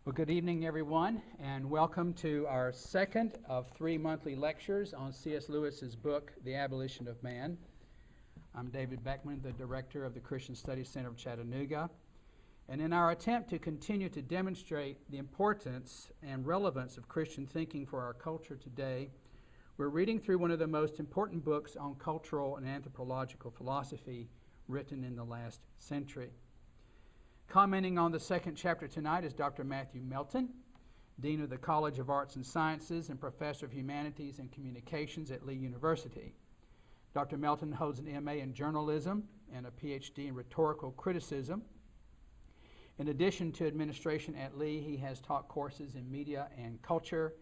Well, good evening, everyone, and welcome to our second of 3 monthly lectures on C.S. Lewis's book, The Abolition of Man. I'm David Beckman, the director of the Christian Studies Center of Chattanooga. And in our attempt to continue to demonstrate the importance and relevance of Christian thinking for our culture today, we're reading through one of the most important books on cultural and anthropological philosophy written in the last century. Commenting on the second chapter tonight is Dr. Matthew Melton, Dean of the College of Arts and Sciences and Professor of Humanities and Communications at Lee University. Dr. Melton holds an MA in journalism and a PhD in rhetorical criticism. In addition to administration at Lee, he has taught courses in media and culture,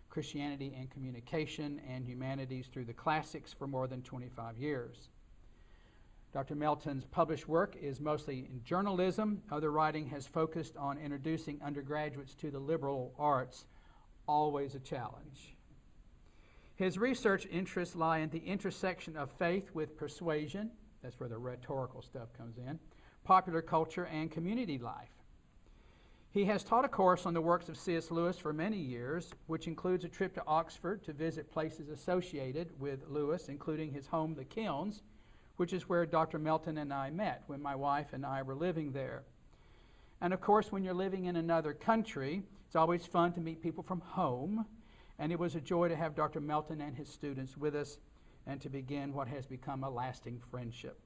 Christianity and communication, and humanities through the classics for more than 25 years. Dr. Melton's published work is mostly in journalism. Other writing has focused on introducing undergraduates to the liberal arts, always a challenge. His research interests lie in the intersection of faith with persuasion, that's where the rhetorical stuff comes in, popular culture, and community life. He has taught a course on the works of C.S. Lewis for many years, which includes a trip to Oxford to visit places associated with Lewis, including his home, the Kilns, which is where Dr. Melton and I met when my wife and I were living there. And of course, when you're living in another country, it's always fun to meet people from home, and it was a joy to have Dr. Melton and his students with us and to begin what has become a lasting friendship.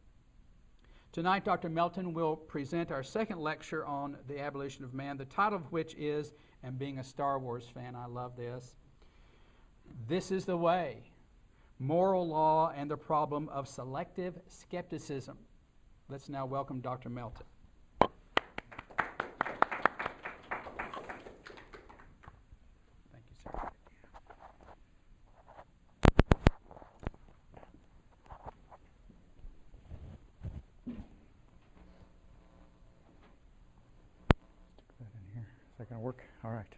Tonight, Dr. Melton will present our second lecture on the Abolition of Man, the title of which is, and being a Star Wars fan, I love this, "This is the Way: Moral Law and the Problem of Selective Skepticism." Let's now welcome Dr. Melton. Thank you, sir. Stick that in here. Is that going to work? All right.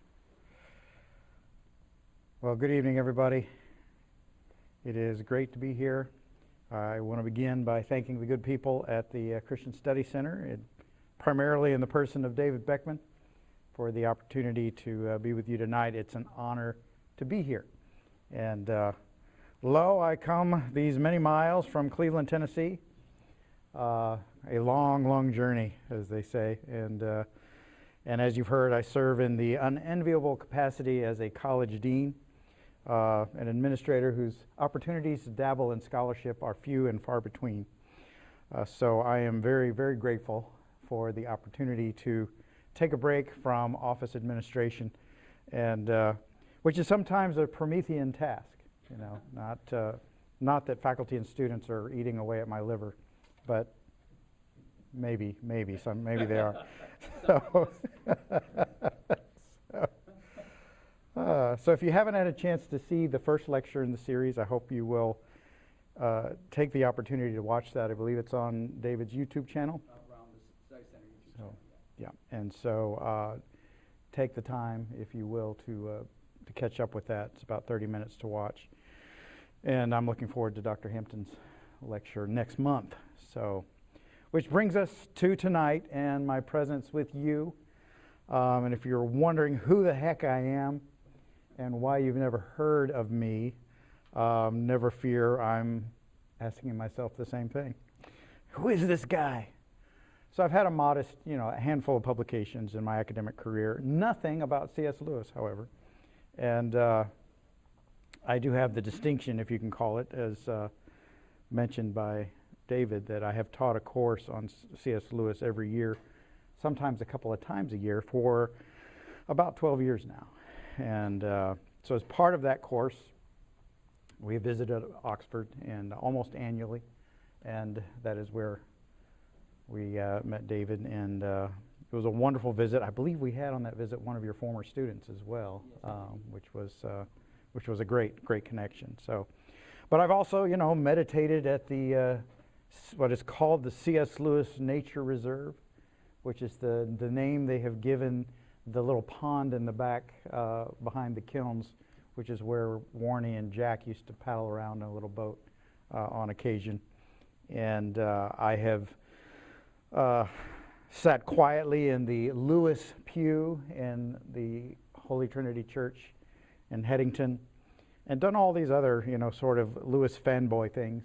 Well, good evening, everybody. It is great to be here. I want to begin by thanking the good people at the Christian Studies Center, primarily in the person of David Beckman, for the opportunity to be with you tonight. It's an honor to be here. And lo, I come these many miles from Cleveland, Tennessee. A long, long journey, as they say. And as you've heard, I serve in the unenviable capacity as a college dean. An administrator whose opportunities to dabble in scholarship are few and far between. So I am very, very grateful for the opportunity to take a break from office administration, and which is sometimes a Promethean task. You know, not that faculty and students are eating away at my liver, but maybe they are. So if you haven't had a chance to see the first lecture in the series, I hope you will take the opportunity to watch that. I believe it's on David's YouTube channel. Around the Study Center YouTube channel. Yeah, and so take the time, if you will, to catch up with that. It's about 30 minutes to watch. And I'm looking forward to Dr. Hampton's lecture next month. So, which brings us to tonight and my presence with you. And if you're wondering who the heck I am, and why you've never heard of me, never fear, I'm asking myself the same thing. Who is this guy? So I've had a modest, a handful of publications in my academic career. Nothing about C.S. Lewis, however. And I do have the distinction, if you can call it, as mentioned by David, that I have taught a course on C.S. Lewis every year, sometimes a couple of times a year, for about 12 years now. And so as part of that course, we visited Oxford and almost annually, and that is where we met David, and it was a wonderful visit. I believe we had on that visit one of your former students as well, yes, which was a great connection. So, but I've also meditated at the what is called the C.S. Lewis Nature Reserve, which is the name they have given the little pond in the back behind the Kilns, which is where Warnie and Jack used to paddle around in a little boat on occasion. And I have sat quietly in the Lewis pew in the Holy Trinity Church in Headington, and done all these other, sort of Lewis fanboy things,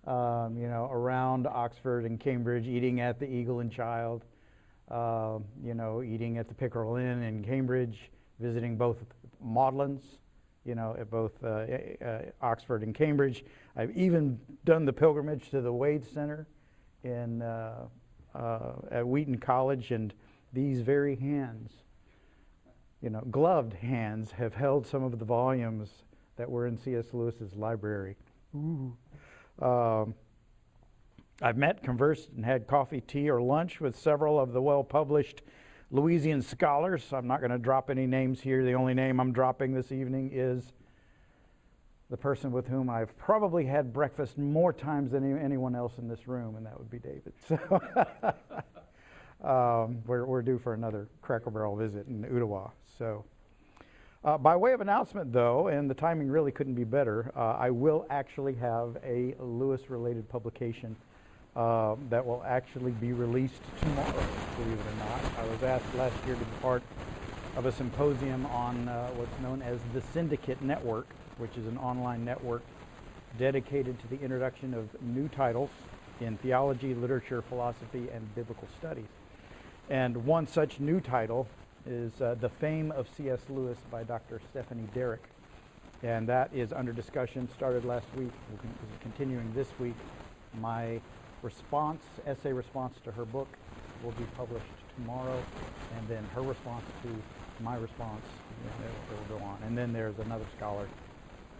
around Oxford and Cambridge, eating at the Eagle and Child, eating at the Pickerel Inn in Cambridge, visiting both Maudlins, at both Oxford and Cambridge. I've even done the pilgrimage to the Wade Center in at Wheaton College, and these very hands, gloved hands, have held some of the volumes that were in C.S. Lewis's library. Ooh. I've met, conversed, and had coffee, tea, or lunch with several of the well-published Louisian scholars. I'm not going to drop any names here. The only name I'm dropping this evening is the person with whom I've probably had breakfast more times than anyone else in this room, and that would be David. So we're due for another Cracker Barrel visit in Ottawa. So by way of announcement, though, and the timing really couldn't be better, I will actually have a Lewis-related publication that will actually be released tomorrow, believe it or not. I was asked last year to be part of a symposium on what's known as the Syndicate Network, which is an online network dedicated to the introduction of new titles in theology, literature, philosophy, and biblical studies. And one such new title is The Fame of C.S. Lewis by Dr. Stephanie Derrick. And that is under discussion, started last week, is continuing this week. My essay response to her book will be published tomorrow, and then her response to my response, it will go on. And then there's another scholar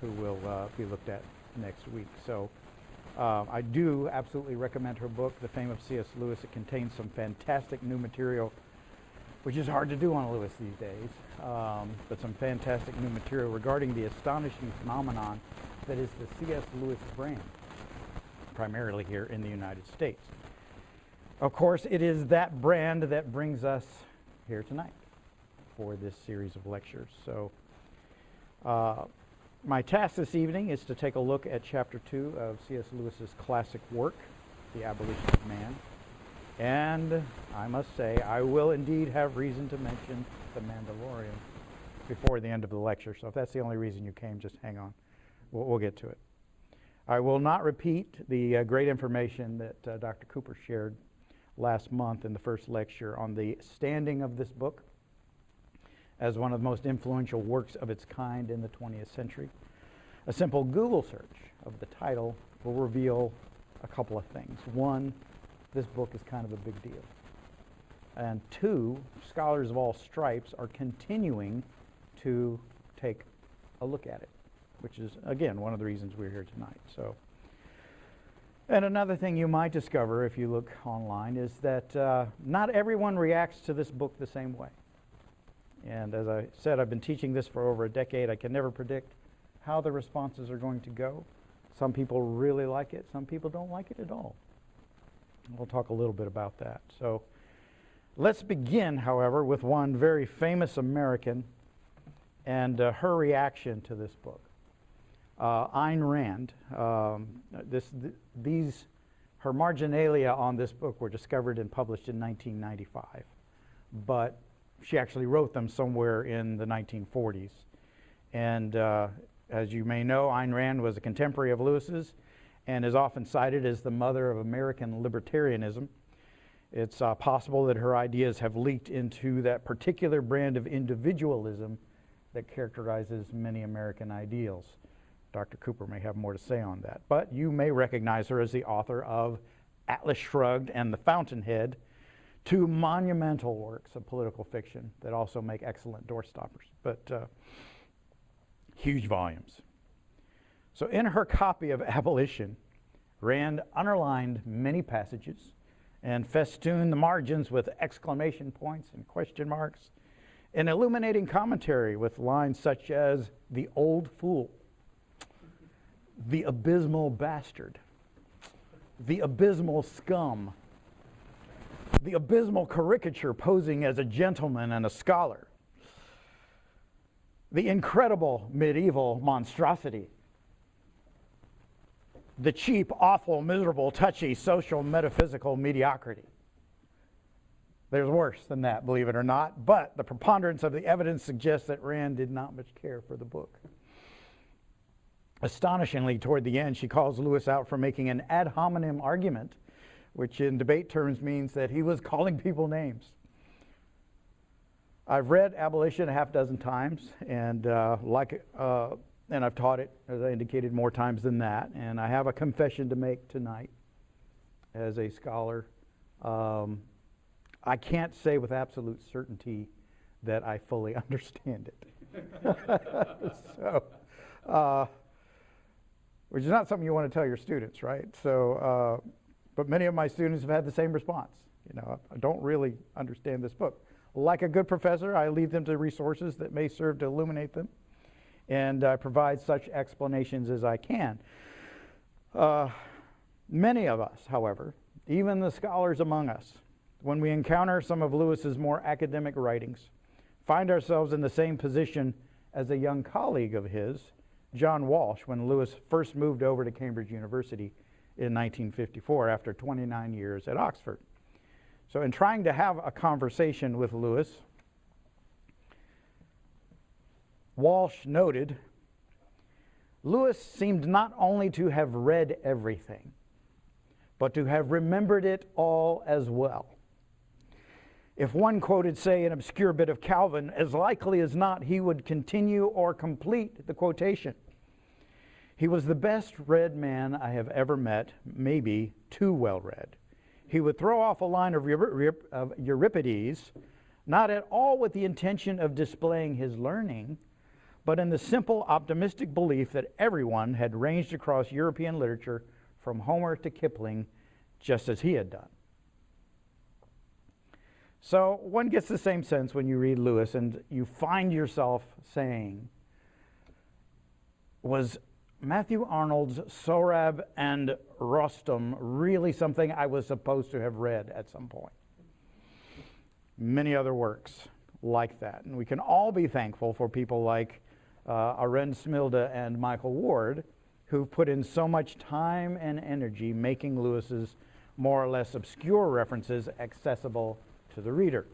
who will be looked at next week. So I do absolutely recommend her book, The Fame of C.S. Lewis. It contains some fantastic new material, which is hard to do on Lewis these days, but some fantastic new material regarding the astonishing phenomenon that is the C.S. Lewis brand, primarily here in the United States. Of course, it is that brand that brings us here tonight for this series of lectures. So my task this evening is to take a look at Chapter 2 of C.S. Lewis's classic work, The Abolition of Man. And I must say, I will indeed have reason to mention The Mandalorian before the end of the lecture. So if that's the only reason you came, just hang on. We'll get to it. I will not repeat the great information that Dr. Cooper shared last month in the first lecture on the standing of this book as one of the most influential works of its kind in the 20th century. A simple Google search of the title will reveal a couple of things. One, this book is kind of a big deal. And two, scholars of all stripes are continuing to take a look at it, which is, again, one of the reasons we're here tonight. So, and another thing you might discover if you look online is that not everyone reacts to this book the same way. And as I said, I've been teaching this for over a decade. I can never predict how the responses are going to go. Some people really like it. Some people don't like it at all. We'll talk a little bit about that. So let's begin, however, with one very famous American and her reaction to this book. Ayn Rand, her marginalia on this book were discovered and published in 1995, but she actually wrote them somewhere in the 1940s. And as you may know, Ayn Rand was a contemporary of Lewis's and is often cited as the mother of American libertarianism. It's possible that her ideas have leaked into that particular brand of individualism that characterizes many American ideals. Dr. Cooper may have more to say on that. But you may recognize her as the author of Atlas Shrugged and The Fountainhead, two monumental works of political fiction that also make excellent doorstoppers, but huge volumes. So in her copy of Abolition, Rand underlined many passages and festooned the margins with exclamation points and question marks, an illuminating commentary with lines such as, "the old fool," "the abysmal bastard," "the abysmal scum," "the abysmal caricature posing as a gentleman and a scholar," "the incredible medieval monstrosity," "the cheap, awful, miserable, touchy, social, metaphysical mediocrity." There's worse than that, believe it or not, but the preponderance of the evidence suggests that Rand did not much care for the book. Astonishingly, toward the end, she calls Lewis out for making an ad hominem argument, which in debate terms means that he was calling people names. I've read Abolition a half dozen times, and and I've taught it, as I indicated, more times than that. And I have a confession to make tonight as a scholar. I can't say with absolute certainty that I fully understand it. Which is not something you want to tell your students, right? So, but many of my students have had the same response. You know, I don't really understand this book. Like a good professor, I lead them to resources that may serve to illuminate them, and I provide such explanations as I can. Many of us, however, even the scholars among us, when we encounter some of Lewis's more academic writings, find ourselves in the same position as a young colleague of his, John Walsh, when Lewis first moved over to Cambridge University in 1954 after 29 years at Oxford. So in trying to have a conversation with Lewis, Walsh noted, Lewis seemed not only to have read everything, but to have remembered it all as well. If one quoted, say, an obscure bit of Calvin, as likely as not he would continue or complete the quotation. He was the best read man I have ever met, maybe too well read. He would throw off a line of Euripides, not at all with the intention of displaying his learning, but in the simple optimistic belief that everyone had ranged across European literature from Homer to Kipling, just as he had done. So one gets the same sense when you read Lewis and you find yourself saying, was Matthew Arnold's Sohrab and Rostam really something I was supposed to have read at some point? Many other works like that. And we can all be thankful for people like Arend Smilde and Michael Ward, who put in so much time and energy making Lewis's more or less obscure references accessible to the reader.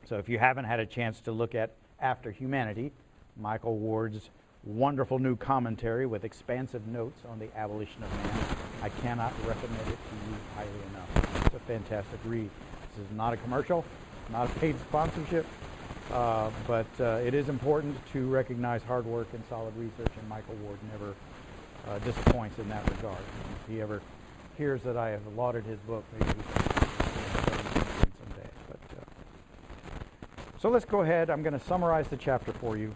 So if you haven't had a chance to look at After Humanity, Michael Ward's wonderful new commentary with expansive notes on the abolition of man, I cannot recommend it to you highly enough. It's a fantastic read. This is not a commercial, not a paid sponsorship, but it is important to recognize hard work and solid research, and Michael Ward never disappoints in that regard. If he ever hears that I have lauded his book, maybe we can someday. So let's go ahead. I'm going to summarize the chapter for you.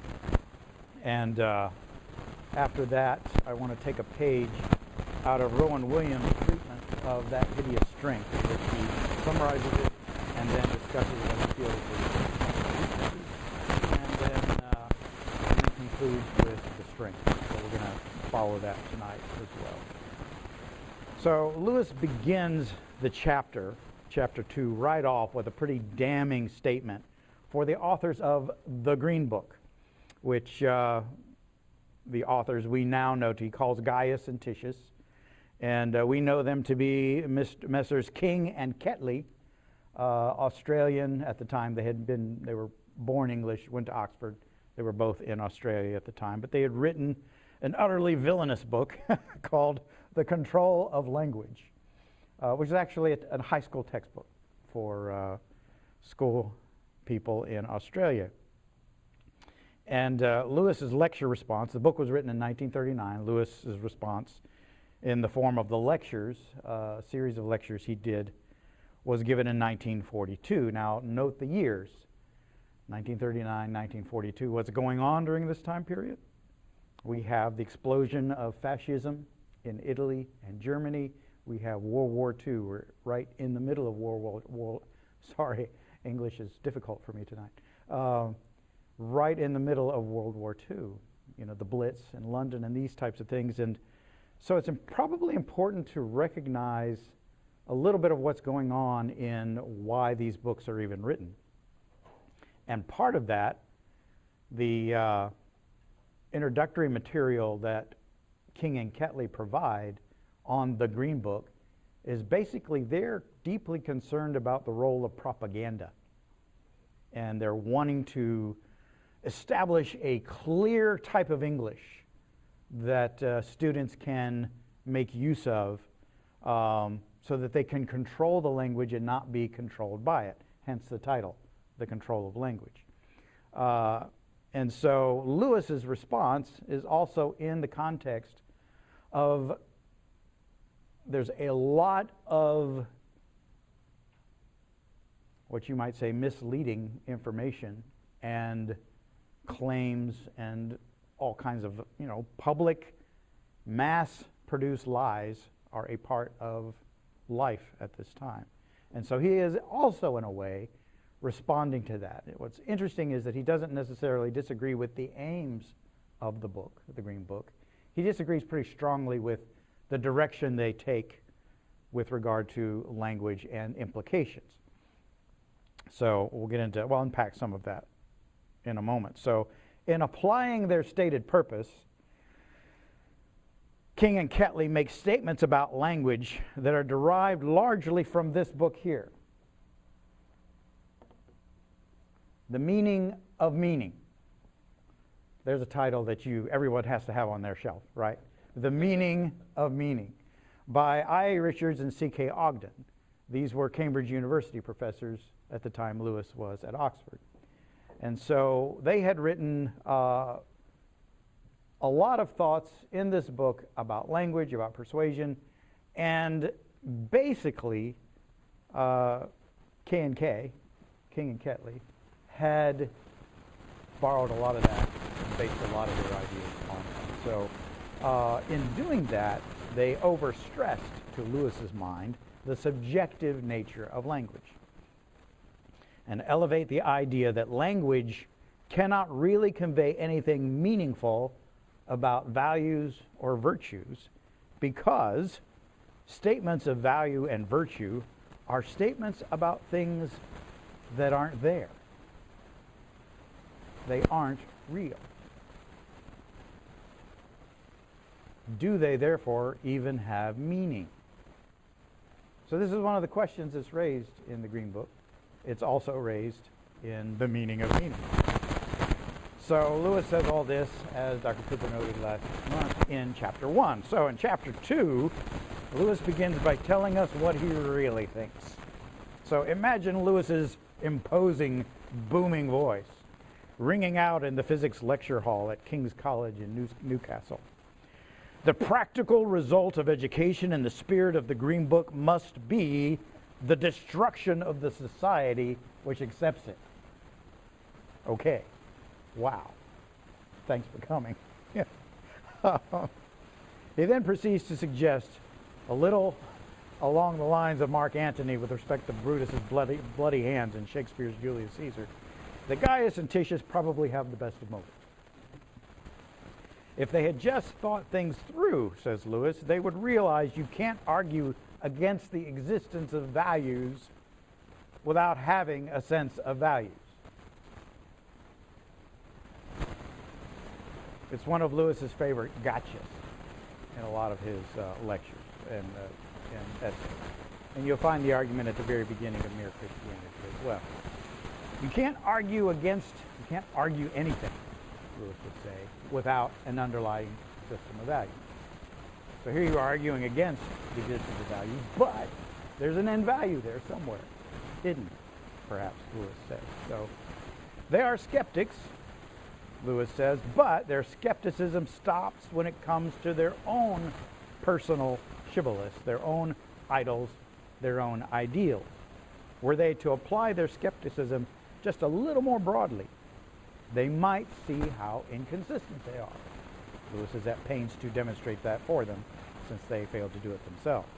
And after that, I want to take a page out of Rowan Williams' treatment of that hideous strength, in which he summarizes it and then discusses what he feels is and then he concludes with the strength. So we're going to follow that tonight as well. So Lewis begins the chapter 2, right off with a pretty damning statement for the authors of the Green Book, which the authors we now know he calls Gaius and Titius, and we know them to be Messrs. King and Ketley, Australian at the time. They were born English, went to Oxford. They were both in Australia at the time, but they had written an utterly villainous book called The Control of Language, which is actually a high school textbook for school people in Australia. And Lewis's lecture response, the book was written in 1939, Lewis's response in the form of the lectures, a series of lectures he did, was given in 1942. Now, note the years, 1939, 1942. What's going on during this time period? We have the explosion of fascism in Italy and Germany. We have World War II. We're right in the middle of sorry, English is difficult for me tonight. Right in the middle of World War II, you know, the Blitz in London and these types of things. And so it's probably important to recognize a little bit of what's going on in why these books are even written. And part of that, the introductory material that King and Ketley provide on the Green Book is basically their deeply concerned about the role of propaganda. And they're wanting to establish a clear type of English that students can make use of so that they can control the language and not be controlled by it, hence the title, The Control of Language. And so Lewis's response is also in the context of there's a lot of what you might say misleading information and claims and all kinds of, public mass-produced lies are a part of life at this time. And so he is also, in a way, responding to that. What's interesting is that he doesn't necessarily disagree with the aims of the book, the Green Book. He disagrees pretty strongly with the direction they take with regard to language and implications. So we'll unpack some of that in a moment. So in applying their stated purpose, King and Ketley make statements about language that are derived largely from this book here. The Meaning of Meaning. There's a title that everyone has to have on their shelf, right? The Meaning of Meaning by I.A. Richards and C.K. Ogden. These were Cambridge University professors at the time Lewis was at Oxford. And so they had written a lot of thoughts in this book about language, about persuasion, and basically King and Ketley, had borrowed a lot of that and based a lot of their ideas on that. So in doing that, they overstressed, to Lewis's mind, the subjective nature of language and elevate the idea that language cannot really convey anything meaningful about values or virtues because statements of value and virtue are statements about things that aren't there. They aren't real. Do they therefore even have meaning? So this is one of the questions that's raised in the Green Book. It's also raised in The Meaning of Meaning. So Lewis says all this, as Dr. Cooper noted last month, in Chapter 1. So in Chapter 2, Lewis begins by telling us what he really thinks. So imagine Lewis's imposing, booming voice ringing out in the physics lecture hall at King's College in Newcastle. The practical result of education in the spirit of the Green Book must be the destruction of the society which accepts it. Okay. Wow. Thanks for coming. He then proceeds to suggest a little along the lines of Mark Antony with respect to Brutus's bloody hands in Shakespeare's Julius Caesar, that Gaius and Titius probably have the best of motives. If they had just thought things through, says Lewis, they would realize you can't argue against the existence of values without having a sense of values. It's one of Lewis's favorite gotchas in a lot of his lectures and essays. And you'll find the argument at the very beginning of Mere Christianity as well. You can't argue anything, Lewis would say, without an underlying system of values. So here you are arguing against the existence of values, but there's an end value there somewhere, hidden, perhaps, Lewis says. So they are skeptics, Lewis says, but their skepticism stops when it comes to their own personal shibboleths, their own idols, their own ideals. Were they to apply their skepticism just a little more broadly, they might see how inconsistent they are. Lewis is at pains to demonstrate that for them, since they failed to do it themselves.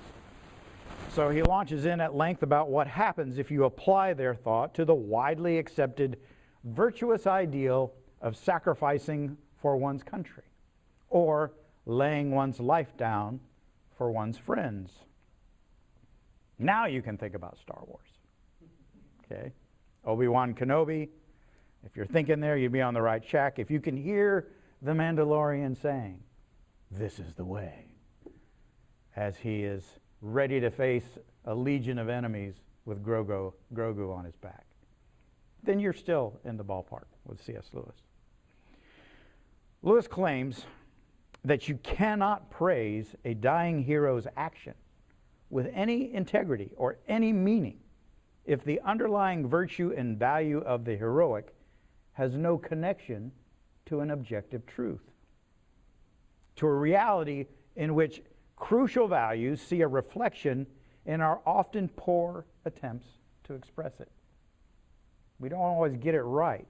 So he launches in at length about what happens if you apply their thought to the widely accepted virtuous ideal of sacrificing for one's country, or laying one's life down for one's friends. Now you can think about Star Wars. Okay? Obi-Wan Kenobi, if you're thinking there, you'd be on the right track. If you can hear the Mandalorian saying, "This is the way," as he is ready to face a legion of enemies with Grogu on his back, then you're still in the ballpark with C.S. Lewis. Lewis claims that you cannot praise a dying hero's action with any integrity or any meaning if the underlying virtue and value of the heroic has no connection to an objective truth, to a reality in which crucial values see a reflection in our often poor attempts to express it. We don't always get it right,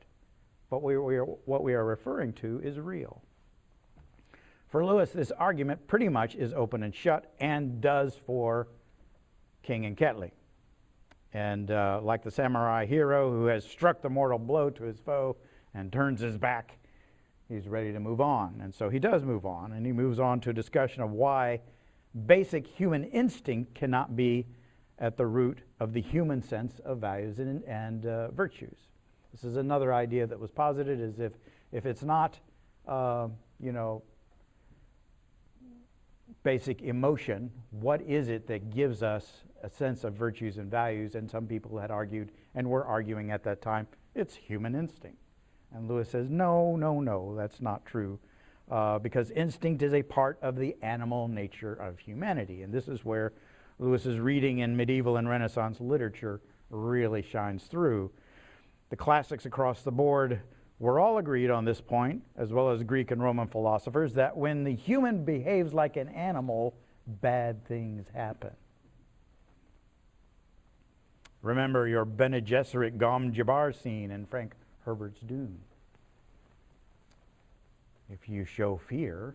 but what we are referring to is real. For Lewis, this argument pretty much is open and shut, and does for King and Ketley. And like the samurai hero who has struck the mortal blow to his foe and turns his back, he's ready to move on. And so he does move on, and he moves on to a discussion of why basic human instinct cannot be at the root of the human sense of values and virtues. This is another idea that was posited, is if it's not, basic emotion, what is it that gives us a sense of virtues and values? And some people had argued, and were arguing at that time, it's human instinct. And Lewis says, no, that's not true, because instinct is a part of the animal nature of humanity. And this is where Lewis's reading in medieval and Renaissance literature really shines through. The classics across the board were all agreed on this point, as well as Greek and Roman philosophers, that when the human behaves like an animal, bad things happen. Remember your Bene Gesserit Gom Jabbar scene in Frank Herbert's Dune. If you show fear,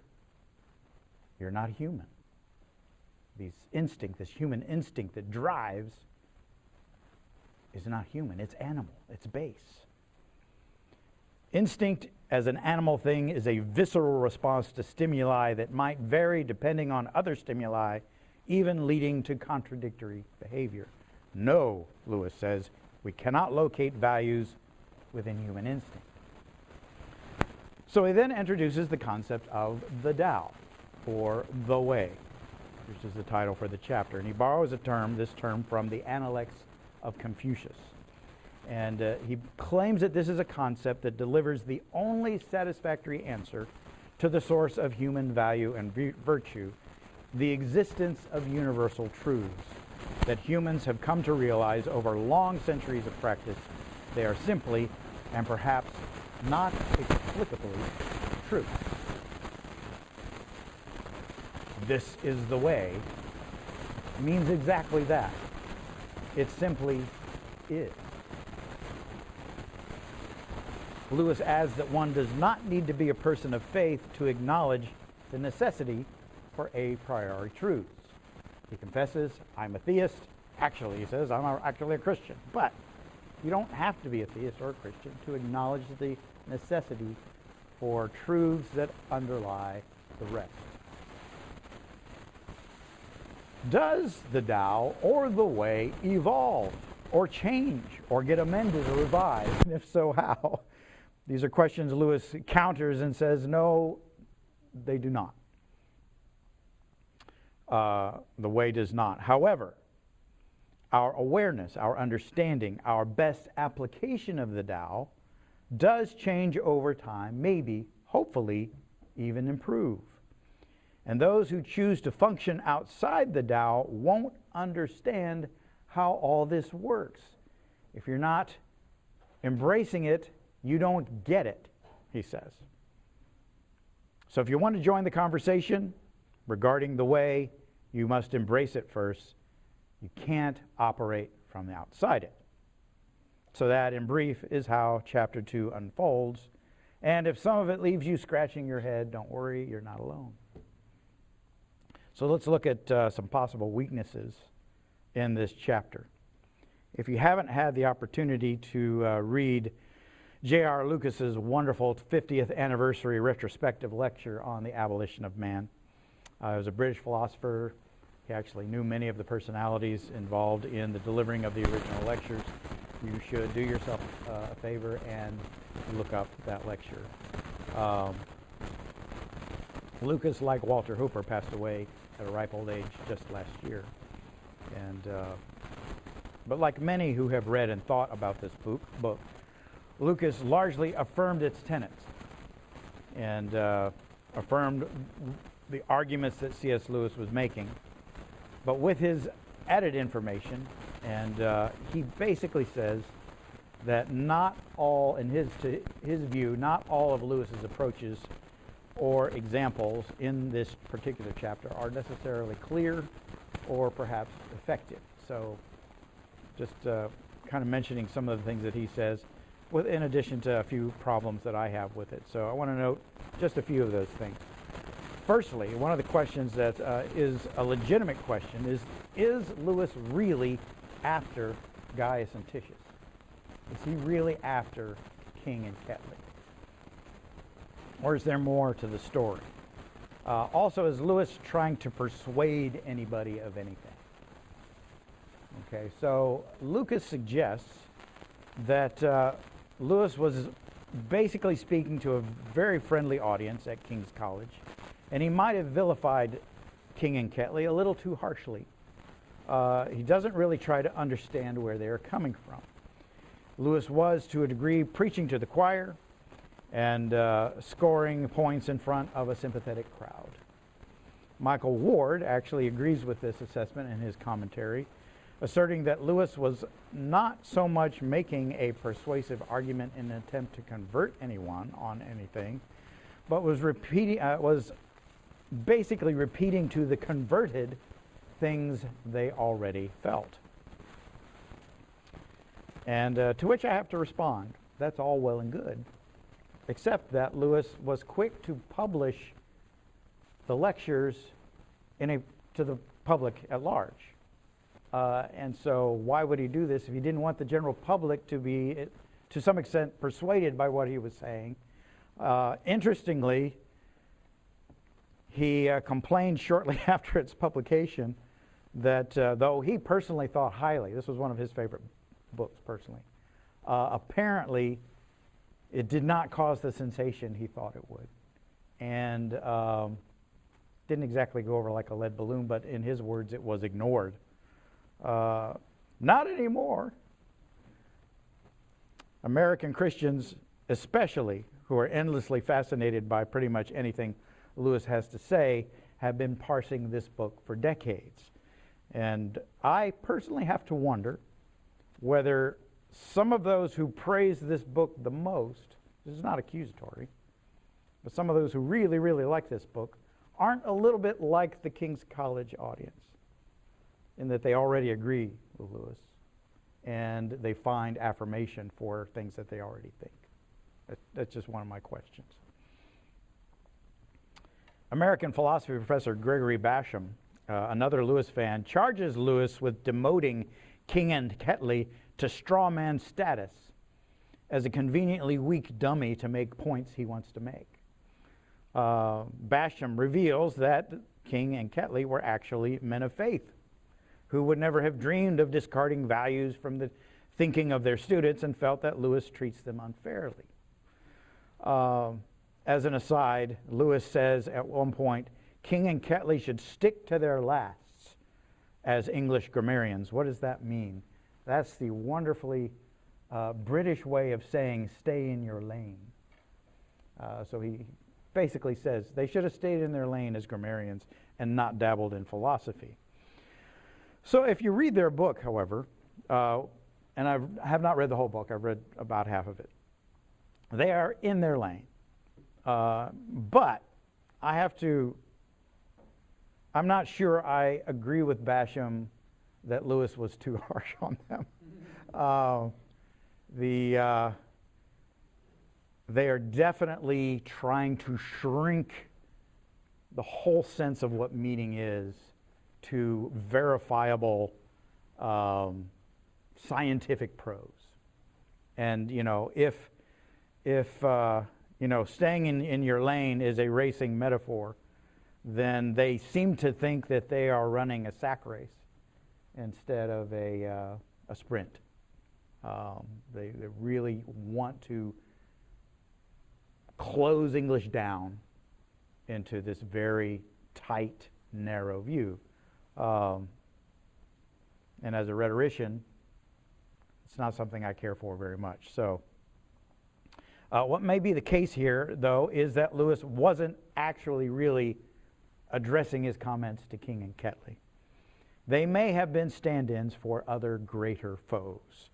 you're not human. This human instinct that drives, is not human. It's animal. It's base. Instinct as an animal thing is a visceral response to stimuli that might vary depending on other stimuli, even leading to contradictory behavior. No, Lewis says, we cannot locate values within human instinct. So he then introduces the concept of the Tao, or the way, which is the title for the chapter. And he borrows this term from the Analects of Confucius. And he claims that this is a concept that delivers the only satisfactory answer to the source of human value and virtue, the existence of universal truths that humans have come to realize over long centuries of practice. They are simply, and perhaps not explicably, true. This is the way means exactly that. It simply is. Lewis adds that one does not need to be a person of faith to acknowledge the necessity for a priori truths. He confesses, I'm a theist. Actually, he says, I'm actually a Christian. But you don't have to be a theist or a Christian to acknowledge the necessity for truths that underlie the rest. Does the Tao or the way evolve or change or get amended or revised? And if so, how? These are questions Lewis counters and says, no, they do not. The way does not. However, our awareness, our understanding, our best application of the Tao does change over time, maybe, hopefully, even improve. And those who choose to function outside the Tao won't understand how all this works. If you're not embracing it, you don't get it, he says. So if you want to join the conversation regarding the way, you must embrace it first. You can't operate from outside it. So that, in brief, is how Chapter 2 unfolds. And if some of it leaves you scratching your head, don't worry, you're not alone. So let's look at some possible weaknesses in this chapter. If you haven't had the opportunity to read J.R. Lucas's wonderful 50th anniversary retrospective lecture on the abolition of man, he was a British philosopher. He actually knew many of the personalities involved in the delivering of the original lectures. You should do yourself a favor and look up that lecture. Lucas, like Walter Hooper, passed away at a ripe old age just last year. And but like many who have read and thought about this book, Lucas largely affirmed its tenets and affirmed the arguments that C.S. Lewis was making, but with his added information, and he basically says that not all, in his view, not all of Lewis's approaches or examples in this particular chapter are necessarily clear or perhaps effective. So just kind of mentioning some of the things that he says, in addition to a few problems that I have with it. So I want to note just a few of those things. Firstly, one of the questions that is a legitimate question is Lewis really after Gaius and Titius? Is he really after King and Ketley? Or is there more to the story? Also, is Lewis trying to persuade anybody of anything? Okay, so Lucas suggests that Lewis was basically speaking to a very friendly audience at King's College, and he might have vilified King and Ketley a little too harshly. He doesn't really try to understand where they are coming from. Lewis was, to a degree, preaching to the choir and scoring points in front of a sympathetic crowd. Michael Ward actually agrees with this assessment in his commentary, asserting that Lewis was not so much making a persuasive argument in an attempt to convert anyone on anything, but was basically repeating to the converted things they already felt. And to which I have to respond, that's all well and good, except that Lewis was quick to publish the lectures to the public at large. And so why would he do this if he didn't want the general public to be, to some extent, persuaded by what he was saying? Interestingly, he complained shortly after its publication that though he personally thought highly, this was one of his favorite books personally, apparently it did not cause the sensation he thought it would. And didn't exactly go over like a lead balloon, but in his words, it was ignored. Not anymore. American Christians, especially, who are endlessly fascinated by pretty much anything Lewis has to say, have been parsing this book for decades. And I personally have to wonder whether some of those who praise this book the most, this is not accusatory, but some of those who really, really like this book aren't a little bit like the King's College audience, in that they already agree with Lewis and they find affirmation for things that they already think. That's just one of my questions. American philosophy professor Gregory Basham, another Lewis fan, charges Lewis with demoting King and Ketley to straw man status as a conveniently weak dummy to make points he wants to make. Basham reveals that King and Ketley were actually men of faith who would never have dreamed of discarding values from the thinking of their students and felt that Lewis treats them unfairly. As an aside, Lewis says at one point, King and Ketley should stick to their lasts as English grammarians. What does that mean? That's the wonderfully British way of saying stay in your lane. So he basically says they should have stayed in their lane as grammarians and not dabbled in philosophy. So if you read their book, however, and I have not read the whole book, I've read about half of it, they are in their lane. But I'm not sure I agree with Basham that Lewis was too harsh on them. They are definitely trying to shrink the whole sense of what meaning is to verifiable scientific prose. And, if staying in your lane is a racing metaphor, then they seem to think that they are running a sack race instead of a sprint. They really want to close English down into this very tight, narrow view. And as a rhetorician, it's not something I care for very much. So what may be the case here, though, is that Lewis wasn't actually really addressing his comments to King and Ketley. They may have been stand-ins for other greater foes.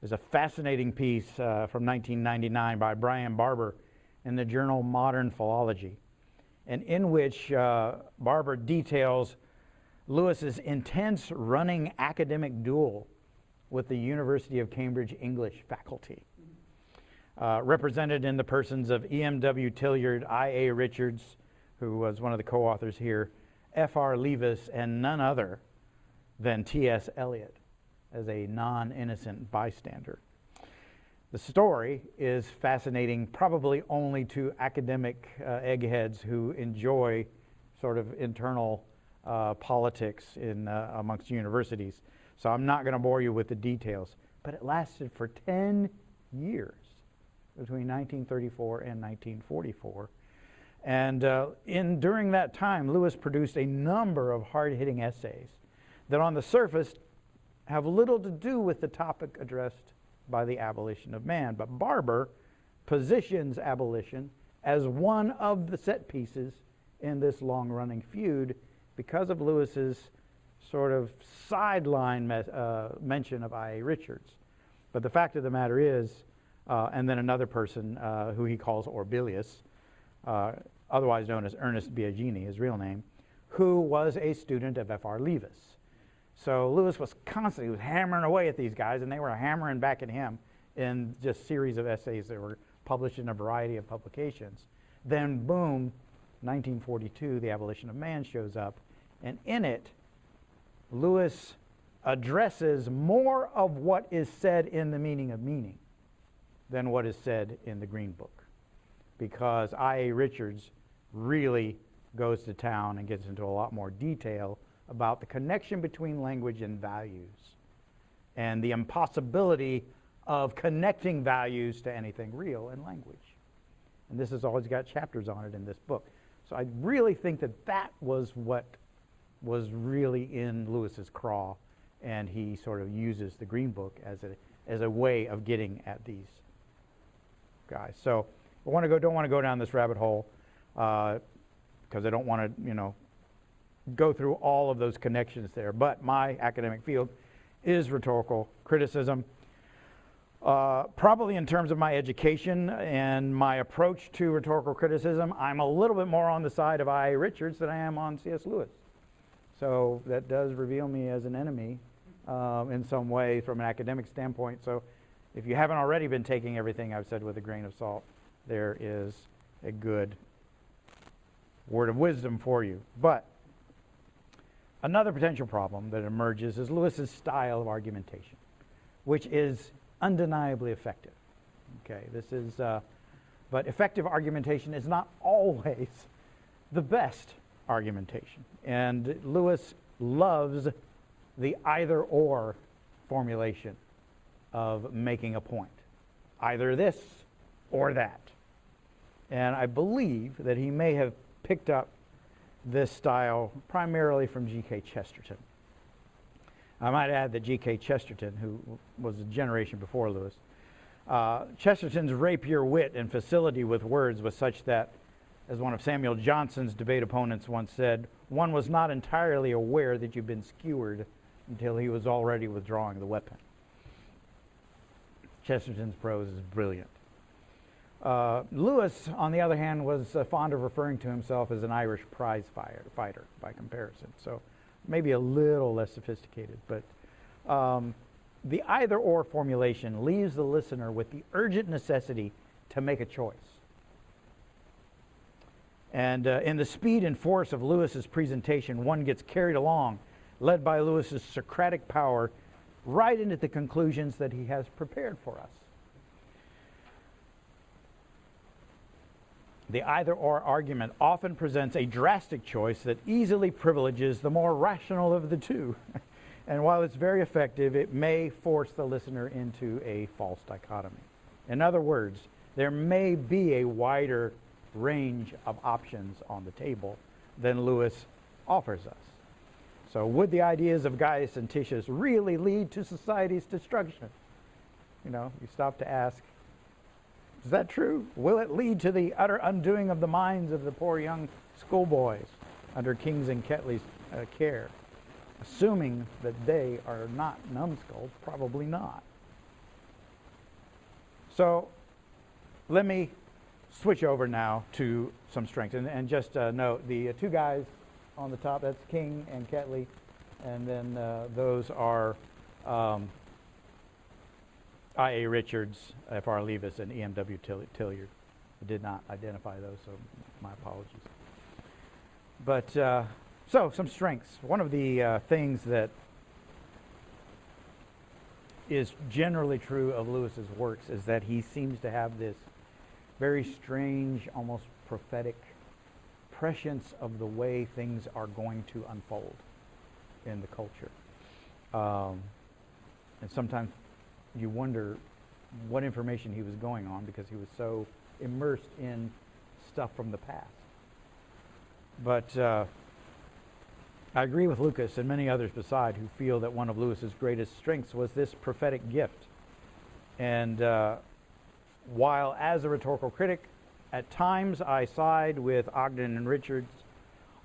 There's a fascinating piece from 1999 by Brian Barber in the journal Modern Philology, and in which Barber details Lewis's intense running academic duel with the University of Cambridge English faculty, represented in the persons of E.M.W. Tilliard, I.A. Richards, who was one of the co-authors here, F.R. Leavis, and none other than T.S. Eliot as a non-innocent bystander. The story is fascinating probably only to academic eggheads who enjoy sort of internal politics in amongst universities. So I'm not going to bore you with the details, but it lasted for 10 years between 1934 and 1944. And during that time, Lewis produced a number of hard-hitting essays that on the surface have little to do with the topic addressed by the abolition of man. But Barber positions abolition as one of the set pieces in this long-running feud because of Lewis's sort of sideline mention of I.A. Richards. But the fact of the matter is, and then another person who he calls Orbilius, otherwise known as Ernest Biagini, his real name, who was a student of F.R. Leavis. So Lewis was constantly hammering away at these guys, and they were hammering back at him in just series of essays that were published in a variety of publications. Then, boom, 1942, The Abolition of Man shows up, and in it, Lewis addresses more of what is said in The Meaning of Meaning than what is said in the Green Book, because I.A. Richards really goes to town and gets into a lot more detail about the connection between language and values and the impossibility of connecting values to anything real in language. And this has always got chapters on it in this book. So I really think that that was what was really in Lewis's craw, and he sort of uses the Green Book as a way of getting at these guys. So I don't want to go down this rabbit hole because I don't want to, go through all of those connections there. But my academic field is rhetorical criticism. Probably in terms of my education and my approach to rhetorical criticism, I'm a little bit more on the side of I.A. Richards than I am on C.S. Lewis. So that does reveal me as an enemy in some way from an academic standpoint. So if you haven't already been taking everything I've said with a grain of salt, there is a good word of wisdom for you. But another potential problem that emerges is Lewis's style of argumentation, which is undeniably effective. Okay, but effective argumentation is not always the best argumentation. And Lewis loves the either-or formulation of making a point. Either this or that. And I believe that he may have picked up this style primarily from G.K. Chesterton. I might add that G.K. Chesterton, who was a generation before Lewis, Chesterton's rapier wit and facility with words was such that, as one of Samuel Johnson's debate opponents once said, one was not entirely aware that you'd been skewered until he was already withdrawing the weapon. Chesterton's prose is brilliant. Lewis, on the other hand, was fond of referring to himself as an Irish prize fighter by comparison. So maybe a little less sophisticated. But the either-or formulation leaves the listener with the urgent necessity to make a choice. And in the speed and force of Lewis's presentation, one gets carried along, led by Lewis's Socratic power, right into the conclusions that he has prepared for us. The either-or argument often presents a drastic choice that easily privileges the more rational of the two. And while it's very effective, it may force the listener into a false dichotomy. In other words, there may be a wider range of options on the table than Lewis offers us. So would the ideas of Gaius and Titius really lead to society's destruction? You know, you stop to ask, is that true? Will it lead to the utter undoing of the minds of the poor young schoolboys under King's and Ketley's care? Assuming that they are not numbskulls, probably not. So let me switch over now to some strengths. And just note, the two guys on the top, that's King and Ketley. And then those are I.A. Richards, F.R. Leavis, and E.M.W. Tilliard. I did not identify those, so my apologies. But so some strengths. One of the things that is generally true of Lewis's works is that he seems to have this very strange, almost prophetic prescience of the way things are going to unfold in the culture. And sometimes you wonder what information he was going on because he was so immersed in stuff from the past. But I agree with Lucas and many others beside who feel that one of Lewis's greatest strengths was this prophetic gift. And while as a rhetorical critic, at times I side with Ogden and Richards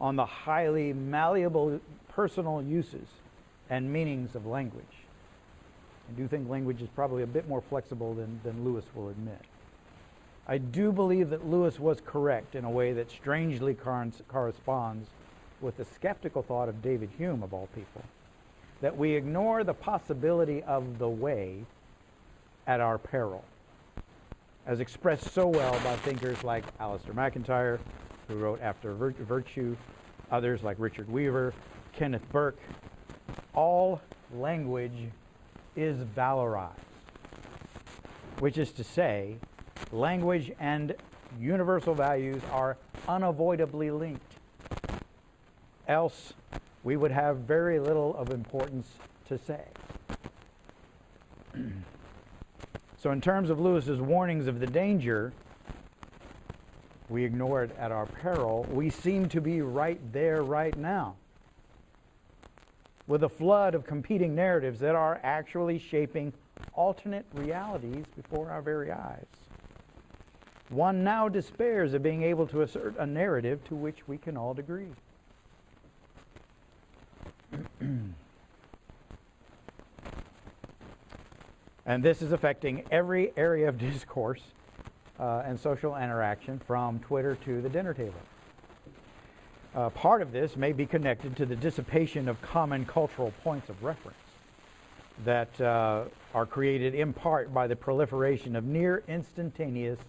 on the highly malleable personal uses and meanings of language. I do think language is probably a bit more flexible than Lewis will admit. I do believe that Lewis was correct in a way that strangely corresponds with the skeptical thought of David Hume, of all people, that we ignore the possibility of the way at our peril, as expressed so well by thinkers like Alistair MacIntyre, who wrote After Virtue, others like Richard Weaver, Kenneth Burke. All language is valorized, which is to say, language and universal values are unavoidably linked. Else, we would have very little of importance to say. So in terms of Lewis's warnings of the danger, we ignore it at our peril. We seem to be right there right now, with a flood of competing narratives that are actually shaping alternate realities before our very eyes. One now despairs of being able to assert a narrative to which we can all agree. And this is affecting every area of discourse and social interaction, from Twitter to the dinner table. Part of this may be connected to the dissipation of common cultural points of reference that are created in part by the proliferation of near instantaneous,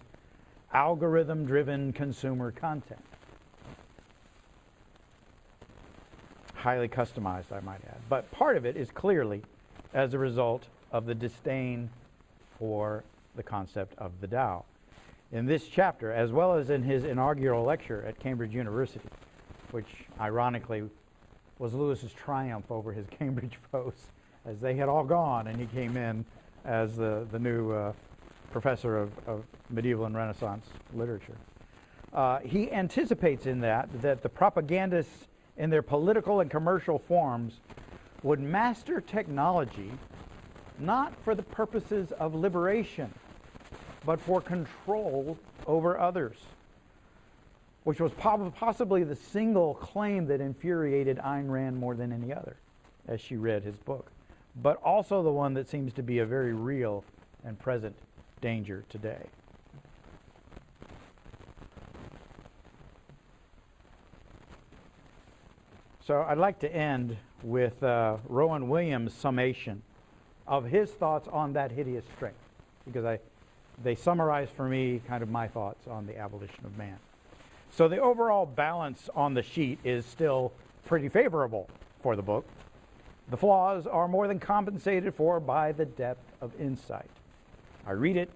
algorithm-driven consumer content. Highly customized, I might add. But part of it is clearly as a result of the disdain for the concept of the Tao. In this chapter, as well as in his inaugural lecture at Cambridge University, which ironically was Lewis's triumph over his Cambridge foes, as they had all gone and he came in as the new professor of medieval and Renaissance literature. He anticipates in that the propagandists in their political and commercial forms would master technology not for the purposes of liberation, but for control over others, which was possibly the single claim that infuriated Ayn Rand more than any other as she read his book, but also the one that seems to be a very real and present danger today. So I'd like to end with Rowan Williams' summation of his thoughts on that hideous strength, because they summarize for me kind of my thoughts on the abolition of man. So the overall balance on the sheet is still pretty favorable for the book. The flaws are more than compensated for by the depth of insight. I read it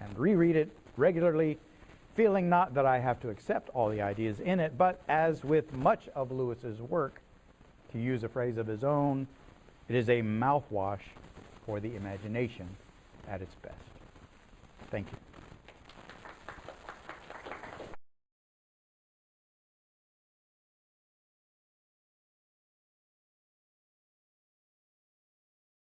and reread it regularly, feeling not that I have to accept all the ideas in it, but as with much of Lewis's work, to use a phrase of his own, it is a mouthwash for the imagination at its best. Thank you.